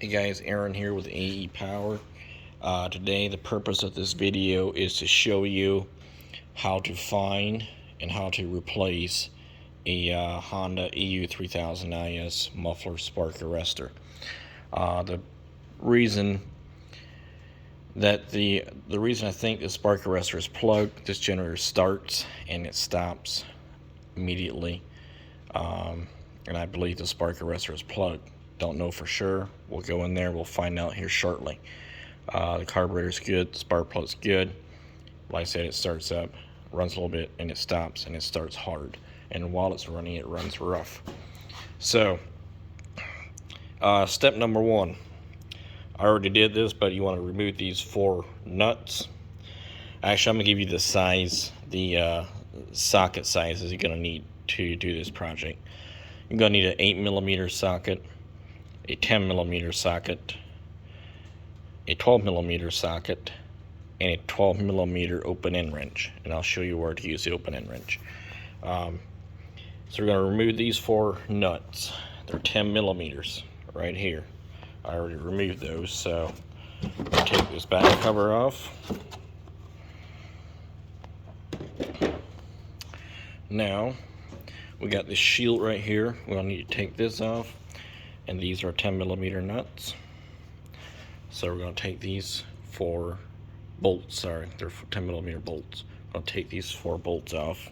Hey guys, Aaron here with aaronaepower. Today the purpose of this video is to show you how to find and how to replace a Honda Eu3000is muffler spark arrestor. The reason I think the spark arrestor is plugged, this generator starts and it stops immediately, and I believe the spark arrestor is plugged. Don't know for sure. We'll go in there, we'll find out here shortly. The carburetor's good, the spark plug's good. Like I said, it starts up, runs a little bit, and it stops, and it starts hard. And while it's running, it runs rough. So, step number one. I already did this, but you want to remove these 4 nuts. Actually, I'm going to give you the size, the socket sizes you're going to need to do this project. You're going to need an 8mm socket, a 10mm socket, a 12mm socket, and a 12mm open end wrench. And I'll show you where to use the open end wrench. So we're going to remove these 4 nuts. They're 10mm right here. I already removed those, so I'll take this back cover off. Now we got this shield right here. We'll need to take this off, and these are 10mm nuts. So we're going to take these 4 bolts. Sorry, they're 10mm bolts. I'll take these 4 bolts off.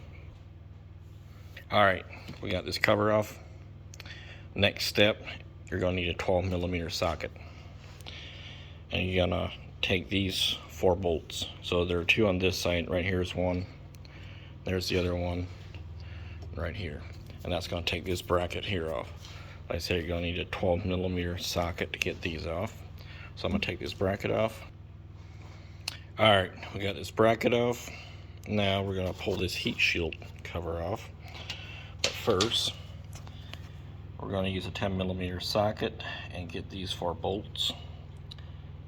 All right, we got this cover off. Next step, you're going to need a 12mm socket, and you're going to take these 4 bolts. So there are 2 on this side. Right here is one. There's the other one right here, and that's going to take this bracket here off. Like I said, you're going to need a 12mm socket to get these off. So I'm going to take this bracket off. Alright, we got this bracket off. Now we're going to pull this heat shield cover off. But first, we're going to use a 10mm socket and get these 4 bolts.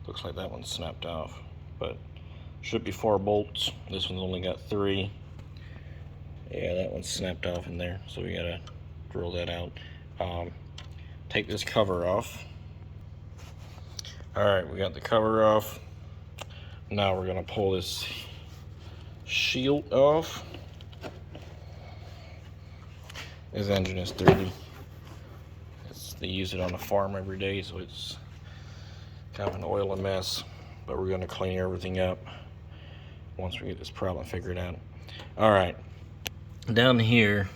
Looks like that one's snapped off, but should be 4 bolts. This one's only got 3. Yeah, that one's snapped off in there, so we gotta drill that out. Take this cover off. Alright, we got the cover off. Now we're gonna pull this shield off. This engine is dirty. They use it on the farm every day, so it's kind of an oily mess. But we're gonna clean everything up once we get this problem figured out. Alright. Down here,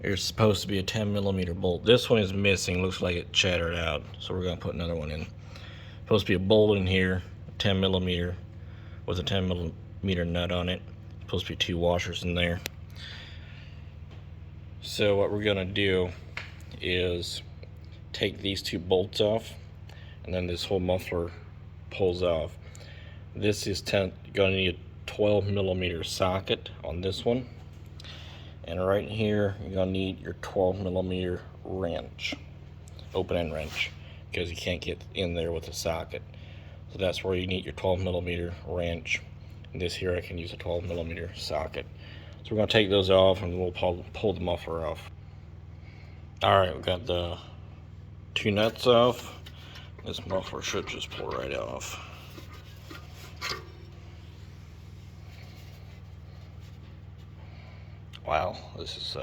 there's supposed to be a 10mm bolt. This one is missing, looks like it shattered out, so we're going to put another one in. Supposed to be a bolt in here, 10mm, with a 10mm nut on it. Supposed to be 2 washers in there. So what we're going to do is take these 2 bolts off, and then this whole muffler pulls off. This is going to need a 12mm socket on this one, and right here you're gonna need your 12mm wrench, open end wrench, because you can't get in there with a socket. So that's where you need your 12mm wrench. And this here I can use a 12mm socket. So we're gonna take those off and we'll pull the muffler off. All right, we got the 2 nuts off. This muffler should just pull right off. Wow, this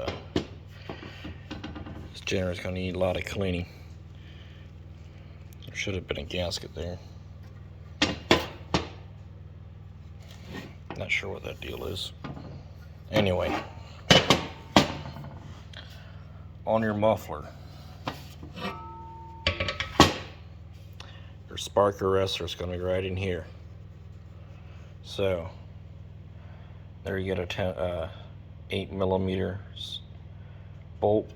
generator's gonna need a lot of cleaning. There should have been a gasket there. Not sure what that deal is. Anyway, on your muffler, your spark arrestor is gonna be right in here. So there you get a 8mm bolt.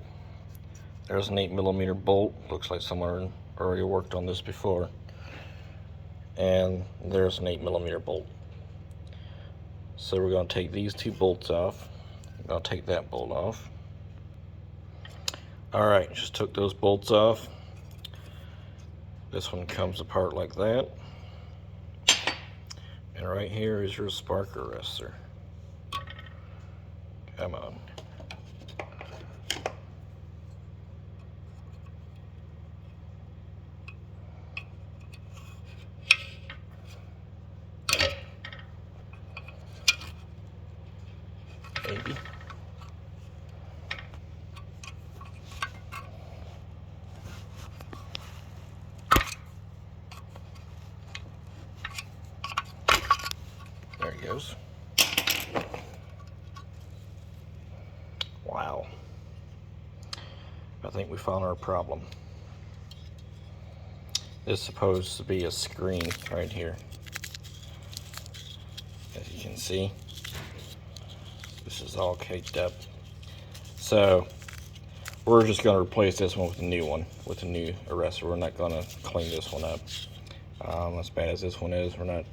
There's an 8mm bolt. Looks like someone already worked on this before. And there's an 8mm bolt. So we're going to take these 2 bolts off. I'll take that bolt off. Alright, just took those bolts off. This one comes apart like that. And right here is your spark arrestor. Come on. goes. Wow. I think we found our problem. This is supposed to be a screen right here. As you can see, this is all caked up. So we're just going to replace this one with a new one, with a new arrestor. We're not going to clean this one up. As bad as this one is, we're not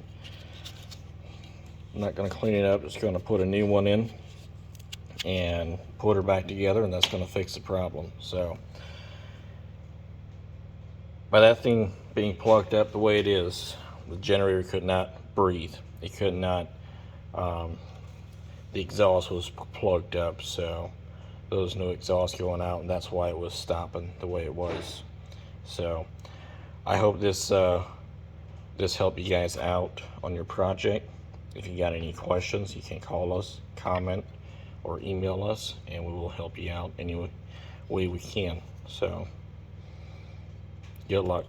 going to clean it up. Just going to put a new one in and put her back together, and that's going to fix the problem. So by that thing being plugged up the way it is, the generator could not breathe. It could not, the exhaust was plugged up, so there was no exhaust going out, and that's why it was stopping the way it was. So I hope this helped you guys out on your project. If you got any questions, you can call us, comment, or email us, and we will help you out any way we can. So good luck.